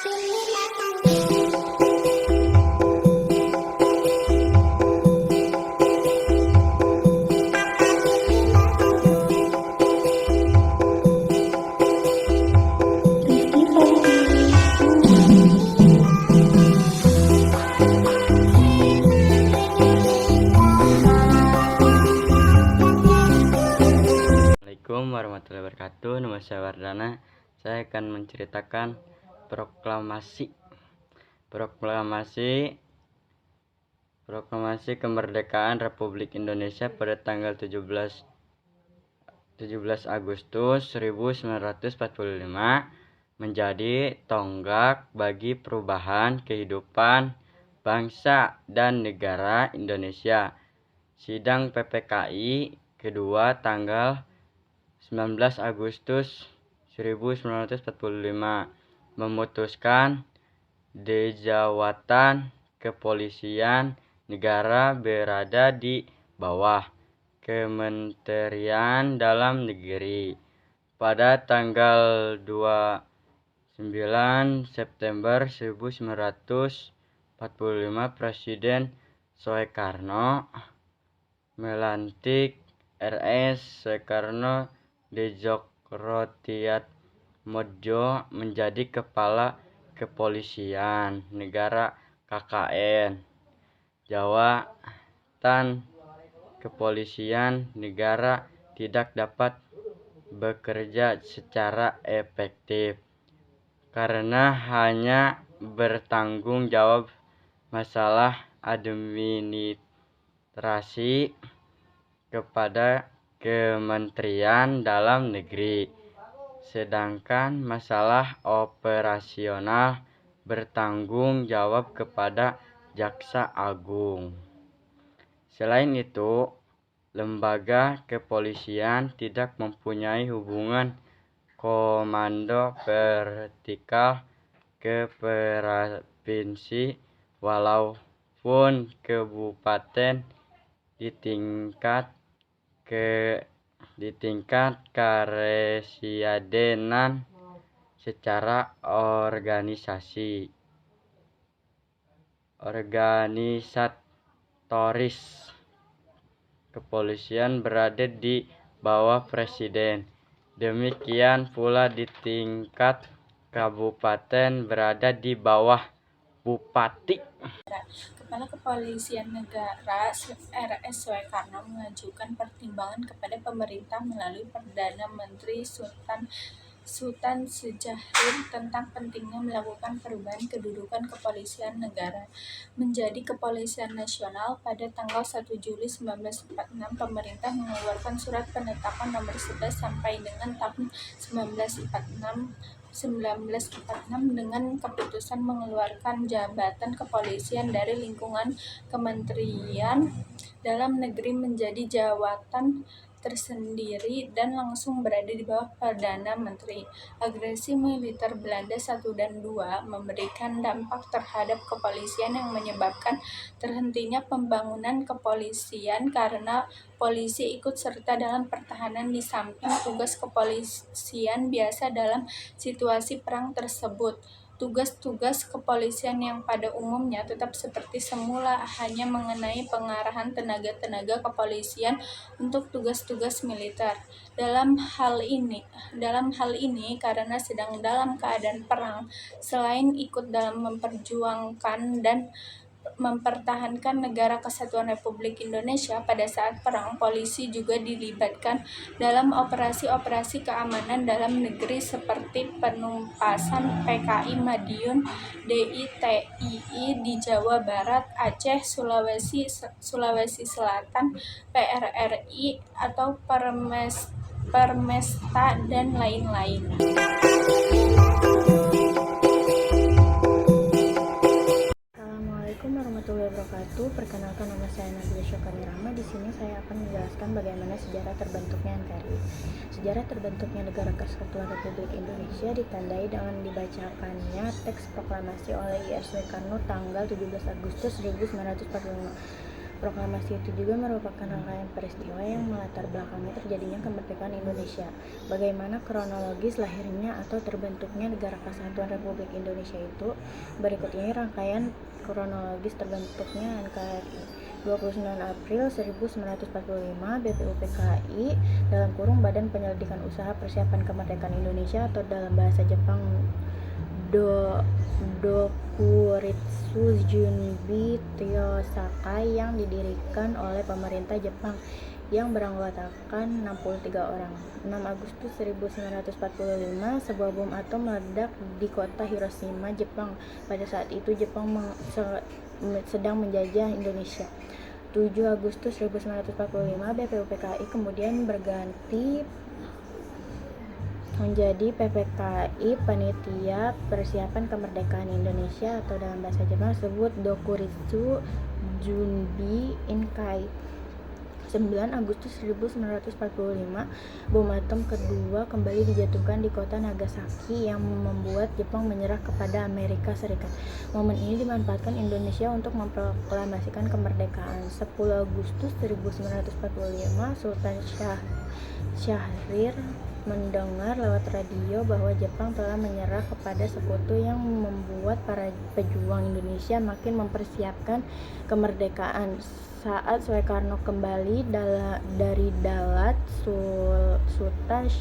Assalamualaikum warahmatullahi wabarakatuh. Nama saya Wardana. Saya akan menceritakan proklamasi kemerdekaan Republik Indonesia pada tanggal 17 Agustus 1945 menjadi tonggak bagi perubahan kehidupan bangsa dan negara Indonesia. Sidang PPKI kedua tanggal 19 Agustus 1945 memutuskan Dejawatan Kepolisian Negara berada di bawah Kementerian Dalam Negeri. Pada tanggal 29 September 1945 Presiden Soekarno melantik R.S. Soekarno Djokrotiatmodjo menjadi Kepala Kepolisian Negara KKN. Jawatan Kepolisian Negara tidak dapat bekerja secara efektif karena hanya bertanggung jawab masalah administrasi kepada Kementerian Dalam Negeri, sedangkan masalah operasional bertanggung jawab kepada Jaksa Agung. Selain itu, lembaga kepolisian tidak mempunyai hubungan komando vertikal ke provinsi, walaupun kabupaten di tingkat karesidenan. Secara organisatoris kepolisian berada di bawah presiden. Demikian pula di tingkat kabupaten berada di bawah bupati. Kepala Kepolisian Negara R.S. Soekarno mengajukan pertimbangan kepada pemerintah melalui Perdana Menteri Sultan Syahrir tentang pentingnya melakukan perubahan kedudukan kepolisian negara menjadi kepolisian nasional. Pada tanggal 1 Juli 1946, pemerintah mengeluarkan surat penetapan nomor 11 sampai dengan tahun 1946 dengan keputusan mengeluarkan jabatan kepolisian dari lingkungan Kementerian Dalam Negeri menjadi jawatan tersendiri dan langsung berada di bawah Perdana Menteri. Agresi militer Belanda 1 dan 2 memberikan dampak terhadap kepolisian yang menyebabkan terhentinya pembangunan kepolisian karena polisi ikut serta dalam pertahanan di samping tugas kepolisian biasa dalam situasi perang tersebut. Tugas-tugas kepolisian yang pada umumnya tetap seperti semula, hanya mengenai pengarahan tenaga-tenaga kepolisian untuk tugas-tugas militer. Dalam hal ini karena sedang dalam keadaan perang, selain ikut dalam memperjuangkan dan mempertahankan negara kesatuan Republik Indonesia pada saat perang, polisi juga dilibatkan dalam operasi-operasi keamanan dalam negeri seperti penumpasan PKI Madiun, DITII di Jawa Barat, Aceh, Sulawesi Selatan, PRRI atau Permesta dan lain-lain. Assalamualaikum warahmatullahi wabarakatuh. Perkenalkan, nama saya Nabila Syukani Rahma. Di sini saya akan menjelaskan bagaimana sejarah terbentuknya NKRI. Sejarah terbentuknya Negara Kesatuan Republik Indonesia ditandai dengan dibacakannya teks proklamasi oleh R.S. Soekarno tanggal 17 Agustus 1945. Proklamasi itu juga merupakan rangkaian peristiwa yang melatar belakangi terjadinya kemerdekaan Indonesia. Bagaimana kronologis lahirnya atau terbentuknya Negara Kesatuan Republik Indonesia itu? Berikut ini rangkaian kronologis terbentuknya NKRI. 29 April 1945, BPUPKI (Badan Penyelidikan Usaha Persiapan Kemerdekaan Indonesia) atau dalam bahasa Jepang Dokuritsu Junbi Tyosakai yang didirikan oleh pemerintah Jepang yang beranggotakan 63 orang. 6 Agustus 1945, sebuah bom atom meledak di kota Hiroshima, Jepang. Pada saat itu Jepang sedang menjajah Indonesia. 7 Agustus 1945, BPUPKI kemudian berganti menjadi PPKI, Panitia Persiapan Kemerdekaan Indonesia, atau dalam bahasa Jepang disebut Dokuritsu Junbi Inkai. 9 Agustus 1945, bom atom kedua kembali dijatuhkan di kota Nagasaki yang membuat Jepang menyerah kepada Amerika Serikat. Momen ini dimanfaatkan Indonesia untuk memproklamasikan kemerdekaan. 10 Agustus 1945, Sultan Syahrir mendengar lewat radio bahwa Jepang telah menyerah kepada sekutu, yang membuat para pejuang Indonesia makin mempersiapkan kemerdekaan. Saat Soekarno kembali dari Dalat, Sultan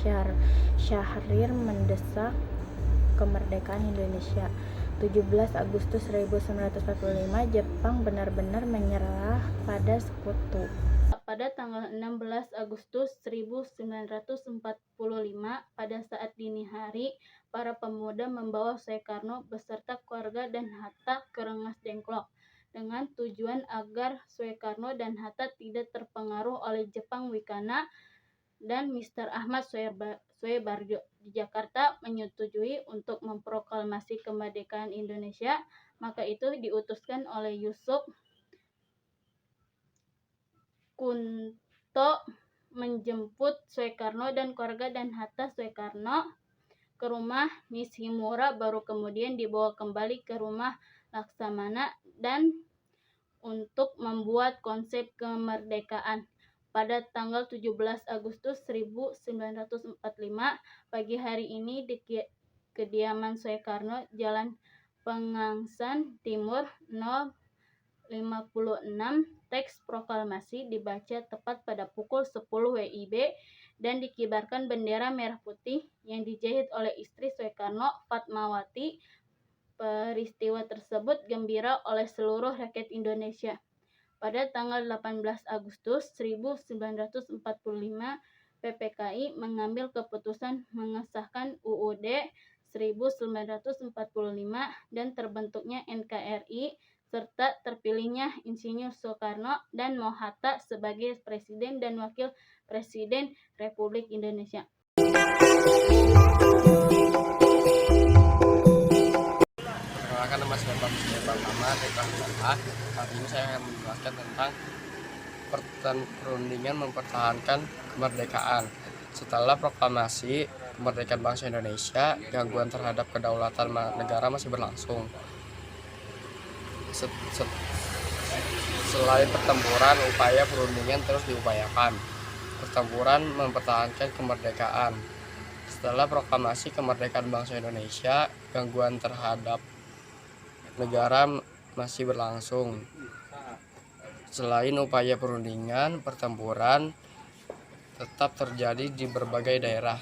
Syahrir mendesak kemerdekaan Indonesia. 17 Agustus 1945, Jepang benar-benar menyerah pada sekutu. Pada tanggal 16 Agustus 1945, pada saat dini hari, para pemuda membawa Soekarno beserta keluarga dan Hatta ke Rengas Dengklok dengan tujuan agar Soekarno dan Hatta tidak terpengaruh oleh Jepang Wikana dan Mr. Ahmad Soebarjo. Di Jakarta menyetujui untuk memproklamasi kemerdekaan Indonesia, maka itu diutuskan oleh Yusuf Kunto menjemput Soekarno dan keluarga dan Hatta Soekarno ke rumah Nishimura, baru kemudian dibawa kembali ke rumah Laksamana dan untuk membuat konsep kemerdekaan. Pada tanggal 17 Agustus 1945, pagi hari ini di kediaman Soekarno, Jalan Pengangsan Timur 056, teks proklamasi dibaca tepat pada pukul 10 WIB dan dikibarkan bendera merah putih yang dijahit oleh istri Soekarno, Fatmawati. Peristiwa tersebut gembira oleh seluruh rakyat Indonesia. Pada tanggal 18 Agustus 1945, PPKI mengambil keputusan mengesahkan UUD 1945 dan terbentuknya NKRI, serta terpilihnya Insinyur Soekarno dan Mohatta sebagai Presiden dan Wakil Presiden Republik Indonesia. Perkenalkan, nama saya Bapak Pertama dari kelas 4A. Kali ini saya akan menjelaskan tentang perundingan mempertahankan kemerdekaan. Setelah proklamasi kemerdekaan bangsa Indonesia, gangguan terhadap kedaulatan negara masih berlangsung. Selain pertempuran, upaya perundingan terus diupayakan. Pertempuran mempertahankan kemerdekaan. Setelah proklamasi kemerdekaan bangsa Indonesia, gangguan terhadap negara masih berlangsung. Selain upaya perundingan, pertempuran tetap terjadi di berbagai daerah.